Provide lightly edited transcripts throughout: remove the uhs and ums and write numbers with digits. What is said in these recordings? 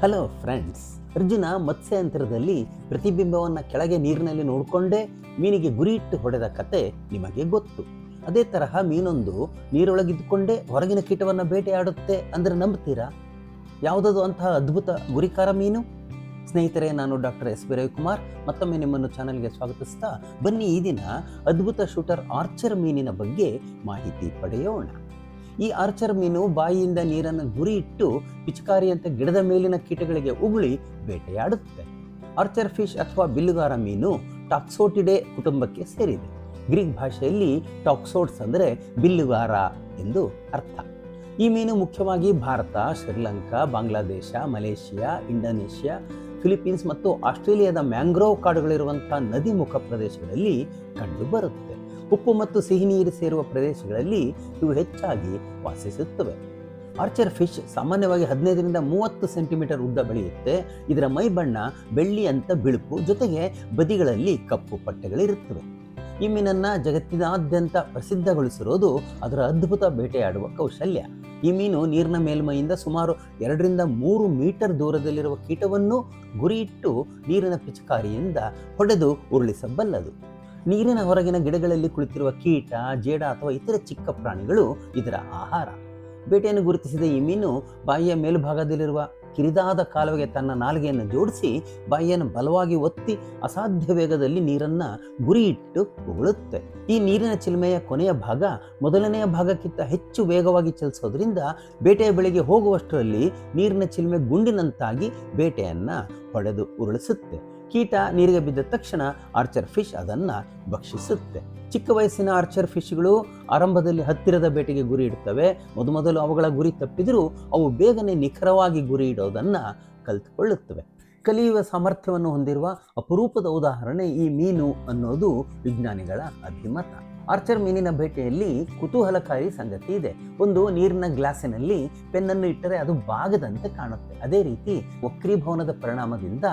Hello friends, Arjuna ಮತ್ಸ್ಯಾಂತರದಲ್ಲಿ ಪ್ರತಿಬಿಂಬವನ್ನು ಕೆಳಗೆ ನೀರಿನಲ್ಲಿ ನೋಡಿಕೊಂಡೇ ಮೀನಿಗೆ ಗುರಿ ಇಟ್ಟು ಹೊಡೆದ ಕತೆ ನಿಮಗೆ ಗೊತ್ತು. ಅದೇ ತರಹ ಮೀನೊಂದು ನೀರೊಳಗಿದ್ದುಕೊಂಡೇ ಹೊರಗಿನ ಕೀಟವನ್ನು ಬೇಟೆಯಾಡುತ್ತೆ ಅಂದರೆ ನಂಬ್ತೀರಾ? ಯಾವುದದು ಅಂತಹ ಅದ್ಭುತ ಗುರಿಕಾರ ಮೀನು? ಸ್ನೇಹಿತರೆ, ನಾನು ಡಾಕ್ಟರ್ ಎಸ್ ಬಿ ರವಿಕುಮಾರ್ ಮತ್ತೊಮ್ಮೆ ನಿಮ್ಮನ್ನು ಚಾನಲ್ಗೆ ಸ್ವಾಗತಿಸ್ತಾ ಬನ್ನಿ ಈ ದಿನ ಅದ್ಭುತ ಶೂಟರ್ ಆರ್ಚರ್ ಮೀನಿನ ಬಗ್ಗೆ ಮಾಹಿತಿ ಪಡೆಯೋಣ. ಈ ಆರ್ಚರ್ ಮೀನು ಬಾಯಿಯಿಂದ ನೀರನ್ನು ಗುರಿ ಇಟ್ಟು ಪಿಚಕಾರಿಯಂತೆ ಗಿಡದ ಮೇಲಿನ ಕೀಟಗಳಿಗೆ ಉಗುಳಿ ಬೇಟೆಯಾಡುತ್ತೆ. ಆರ್ಚರ್ ಫಿಶ್ ಅಥವಾ ಬಿಲ್ಲುಗಾರ ಮೀನು ಟಾಕ್ಸೋಟಿಡೆ ಕುಟುಂಬಕ್ಕೆ ಸೇರಿದೆ. ಗ್ರೀಕ್ ಭಾಷೆಯಲ್ಲಿ ಟಾಕ್ಸೋಟ್ಸ್ ಅಂದರೆ ಬಿಲ್ಲುಗಾರ ಎಂದು ಅರ್ಥ. ಈ ಮೀನು ಮುಖ್ಯವಾಗಿ Bharat, Sri Lanka, Bangladesh, Malaysia, Indonesia, Philippines ಮತ್ತು ಆಸ್ಟ್ರೇಲಿಯಾದ ಮ್ಯಾಂಗ್ರೋವ್ ಕಾಡುಗಳಿರುವಂತಹ ನದಿ ಮುಖ ಪ್ರದೇಶಗಳಲ್ಲಿ ಕಂಡುಬರುತ್ತೆ. ಉಪ್ಪು ಮತ್ತು ಸಿಹಿ ನೀರು ಸೇರುವ ಪ್ರದೇಶಗಳಲ್ಲಿ ಇವು ಹೆಚ್ಚಾಗಿ ವಾಸಿಸುತ್ತವೆ. ಆರ್ಚರ್ ಫಿಶ್ ಸಾಮಾನ್ಯವಾಗಿ 15ರಿಂದ 30 ಸೆಂಟಿಮೀಟರ್ ಉದ್ದ ಬೆಳೆಯುತ್ತೆ. ಇದರ ಮೈ ಬಣ್ಣ ಬೆಳ್ಳಿ ಅಂತ ಬಿಳುಪು, ಜೊತೆಗೆ ಬದಿಗಳಲ್ಲಿ ಕಪ್ಪು ಪಟ್ಟೆಗಳಿರುತ್ತವೆ. ಈ ಮೀನನ್ನು ಜಗತ್ತಿನಾದ್ಯಂತ ಪ್ರಸಿದ್ಧಗೊಳಿಸಿರೋದು ಅದರ ಅದ್ಭುತ ಬೇಟೆಯಾಡುವ ಕೌಶಲ್ಯ. ಈ ಮೀನು ನೀರಿನ ಮೇಲ್ಮೈಯಿಂದ ಸುಮಾರು 2ರಿಂದ 3 ಮೀಟರ್ ದೂರದಲ್ಲಿರುವ ಕೀಟವನ್ನು ಗುರಿಯಿಟ್ಟು ನೀರಿನ ಪಿಚಕಾರಿಯಿಂದ ಹೊಡೆದು ಉರುಳಿಸಬಲ್ಲದು. ನೀರಿನ ಹೊರಗಿನ ಗಿಡಗಳಲ್ಲಿ ಕುಳಿತಿರುವ ಕೀಟ, ಜೇಡ ಅಥವಾ ಇತರ ಚಿಕ್ಕ ಪ್ರಾಣಿಗಳು ಇದರ ಆಹಾರ. ಬೇಟೆಯನ್ನು ಗುರುತಿಸಿದ ಈ ಮೀನು ಬಾಯಿಯ ಮೇಲ್ಭಾಗದಲ್ಲಿರುವ ಕಿರಿದಾದ ಕಾಲುವೆಗೆ ತನ್ನ ನಾಲಿಗೆಯನ್ನು ಜೋಡಿಸಿ ಬಾಯಿಯನ್ನು ಬಲವಾಗಿ ಒತ್ತಿ ಅಸಾಧ್ಯ ವೇಗದಲ್ಲಿ ನೀರನ್ನು ಗುರಿಯಿಟ್ಟು ಉಗುಳುತ್ತೆ. ಈ ನೀರಿನ ಚಿಲುಮೆಯ ಕೊನೆಯ ಭಾಗ ಮೊದಲನೆಯ ಭಾಗಕ್ಕಿಂತ ಹೆಚ್ಚು ವೇಗವಾಗಿ ಚಲಿಸೋದ್ರಿಂದ ಬೇಟೆಯ ಬಳಿಗೆ ಹೋಗುವಷ್ಟರಲ್ಲಿ ನೀರಿನ ಚಿಲುಮೆ ಗುಂಡಿನಂತಾಗಿ ಬೇಟೆಯನ್ನು ಹೊಡೆದು ಉರುಳಿಸುತ್ತೆ. ಕೀಟ ನೀರಿಗೆ ಬಿದ್ದ ತಕ್ಷಣ ಆರ್ಚರ್ ಫಿಶ್ ಅದನ್ನು ಭಕ್ಷಿಸುತ್ತೆ. ಚಿಕ್ಕ ವಯಸ್ಸಿನ ಆರ್ಚರ್ ಫಿಶ್ಗಳು ಆರಂಭದಲ್ಲಿ ಹತ್ತಿರದ ಬೇಟೆಗೆ ಗುರಿ ಇಡುತ್ತವೆ. ಮೊದಲು ಅವುಗಳ ಗುರಿ ತಪ್ಪಿದರೂ ಅವು ಬೇಗನೆ ನಿಖರವಾಗಿ ಗುರಿ ಇಡೋದನ್ನು ಕಲಿತುಕೊಳ್ಳುತ್ತವೆ. ಕಲಿಯುವ ಸಾಮರ್ಥ್ಯವನ್ನು ಹೊಂದಿರುವ ಅಪರೂಪದ ಉದಾಹರಣೆ ಈ ಮೀನು ಅನ್ನೋದು ವಿಜ್ಞಾನಿಗಳ ಅಭಿಮತ. ಆರ್ಚರ್ ಮೀನಿನ ಬೇಟೆಯಲ್ಲಿ ಕುತೂಹಲಕಾರಿ ಸಂಗತಿ ಇದೆ. ಒಂದು ನೀರಿನ ಗ್ಲಾಸಿನಲ್ಲಿ ಪೆನ್ನನ್ನು ಇಟ್ಟರೆ ಅದು ಬಾಗದಂತೆ ಕಾಣುತ್ತೆ. ಅದೇ ರೀತಿ ವಕ್ರೀಭವನದ ಪರಿಣಾಮದಿಂದ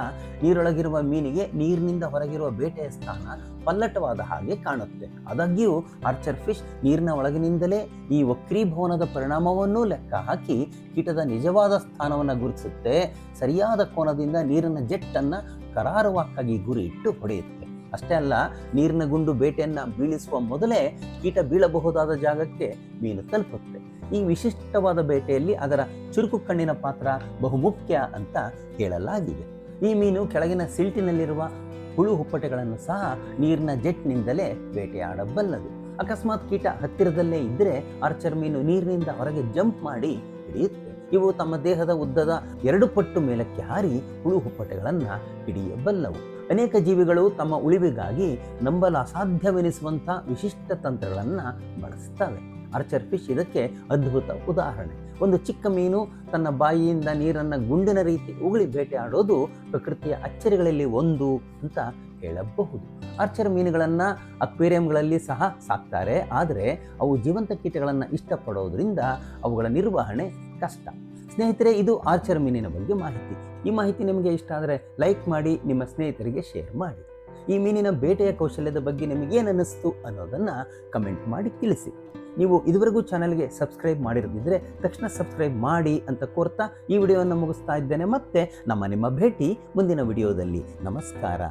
ನೀರೊಳಗಿರುವ ಮೀನಿಗೆ ನೀರಿನಿಂದ ಹೊರಗಿರುವ ಬೇಟೆಯ ಸ್ಥಾನ ಪಲ್ಲಟವಾದ ಹಾಗೆ ಕಾಣುತ್ತೆ. ಆದಾಗ್ಯೂ ಆರ್ಚರ್ ಫಿಶ್ ನೀರಿನ ಒಳಗಿನಿಂದಲೇ ಈ ವಕ್ರೀಭವನದ ಪರಿಣಾಮವನ್ನು ಲೆಕ್ಕ ಹಾಕಿ ಕೀಟದ ನಿಜವಾದ ಸ್ಥಾನವನ್ನು ಗುರುತಿಸುತ್ತೆ. ಸರಿಯಾದ ಕೋನದಿಂದ ನೀರಿನ ಜೆಟ್ಟನ್ನು ಕರಾರುವಾಕ್ಕಾಗಿ ಗುರಿ ಇಟ್ಟು ಹೊಡೆಯುತ್ತೆ. ಅಷ್ಟೇ ಅಲ್ಲ, ನೀರಿನ ಗುಂಡು ಬೇಟೆಯನ್ನು ಬೀಳಿಸುವ ಮೊದಲೇ ಕೀಟ ಬೀಳಬಹುದಾದ ಜಾಗಕ್ಕೆ ಮೀನು ತಲುಪುತ್ತೆ. ಈ ವಿಶಿಷ್ಟವಾದ ಬೇಟೆಯಲ್ಲಿ ಅದರ ಚುರುಕು ಕಣ್ಣಿನ ಪಾತ್ರ ಬಹುಮುಖ್ಯ ಅಂತ ಹೇಳಲಾಗಿದೆ. ಈ ಮೀನು ಕೆಳಗಿನ ಸಿಲ್ಟಿನಲ್ಲಿರುವ ಹುಳು ಹುಪ್ಪಟೆಗಳನ್ನು ಸಹ ನೀರಿನ ಜೆಟ್ನಿಂದಲೇ ಬೇಟೆಯಾಡಬಲ್ಲದು. ಅಕಸ್ಮಾತ್ ಕೀಟ ಹತ್ತಿರದಲ್ಲೇ ಇದ್ದರೆ ಆರ್ಚರ್ ಮೀನು ನೀರಿನಿಂದ ಹೊರಗೆ ಜಂಪ್ ಮಾಡಿ ಹಿಡಿಯುತ್ತೆ. ಇವು ತಮ್ಮ ದೇಹದ ಉದ್ದದ 2 ಪಟ್ಟು ಮೇಲಕ್ಕೆ ಹಾರಿ ಹುಳು ಹುಪ್ಪಟೆಗಳನ್ನು ಹಿಡಿಯಬಲ್ಲವು. ಅನೇಕ ಜೀವಿಗಳು ತಮ್ಮ ಉಳಿವಿಗಾಗಿ ನಂಬಲು ಅಸಾಧ್ಯವೆನಿಸುವಂಥ ವಿಶಿಷ್ಟ ತಂತ್ರಗಳನ್ನು ಬಳಸ್ತವೆ. ಆರ್ಚರ್ ಫಿಶ್ ಇದಕ್ಕೆ ಅದ್ಭುತ ಉದಾಹರಣೆ. ಒಂದು ಚಿಕ್ಕ ಮೀನು ತನ್ನ ಬಾಯಿಯಿಂದ ನೀರನ್ನು ಗುಂಡಿನ ರೀತಿ ಉಗುಳಿ ಬೇಟೆಯಾಡೋದು ಪ್ರಕೃತಿಯ ಅಚ್ಚರಿಗಳಲ್ಲಿ ಒಂದು ಅಂತ ಹೇಳಬಹುದು. ಆರ್ಚರ್ ಮೀನುಗಳನ್ನು ಅಕ್ವೇರಿಯಂಗಳಲ್ಲಿ ಸಹ ಸಾಕ್ತಾರೆ. ಆದರೆ ಅವು ಜೀವಂತ ಕೀಟಗಳನ್ನು ಇಷ್ಟಪಡೋದ್ರಿಂದ ಅವುಗಳ ನಿರ್ವಹಣೆ ಕಷ್ಟ. ಸ್ನೇಹಿತರೆ, ಇದು ಆರ್ಚರ್ ಮೀನಿನ ಬಗ್ಗೆ ಮಾಹಿತಿ. ಈ ಮಾಹಿತಿ ನಿಮಗೆ ಇಷ್ಟ ಆದರೆ ಲೈಕ್ ಮಾಡಿ, ನಿಮ್ಮ ಸ್ನೇಹಿತರಿಗೆ ಶೇರ್ ಮಾಡಿ. ಈ ಮೀನಿನ ಬೇಟೆಯ ಕೌಶಲ್ಯದ ಬಗ್ಗೆ ನಿಮಗೇನು ಅನ್ನಿಸ್ತು ಅನ್ನೋದನ್ನು ಕಮೆಂಟ್ ಮಾಡಿ ತಿಳಿಸಿ. ನೀವು ಇದುವರೆಗೂ ಚಾನಲ್ಗೆ ಸಬ್ಸ್ಕ್ರೈಬ್ ಮಾಡಿರದಿದ್ದರೆ ತಕ್ಷಣ ಸಬ್ಸ್ಕ್ರೈಬ್ ಮಾಡಿ ಅಂತ ಕೋರ್ತಾ ಈ ವಿಡಿಯೋವನ್ನು ಮುಗಿಸ್ತಾ ಇದ್ದೇನೆ. ಮತ್ತೆ ನಿಮ್ಮ ಭೇಟಿ ಮುಂದಿನ ವಿಡಿಯೋದಲ್ಲಿ. ನಮಸ್ಕಾರ.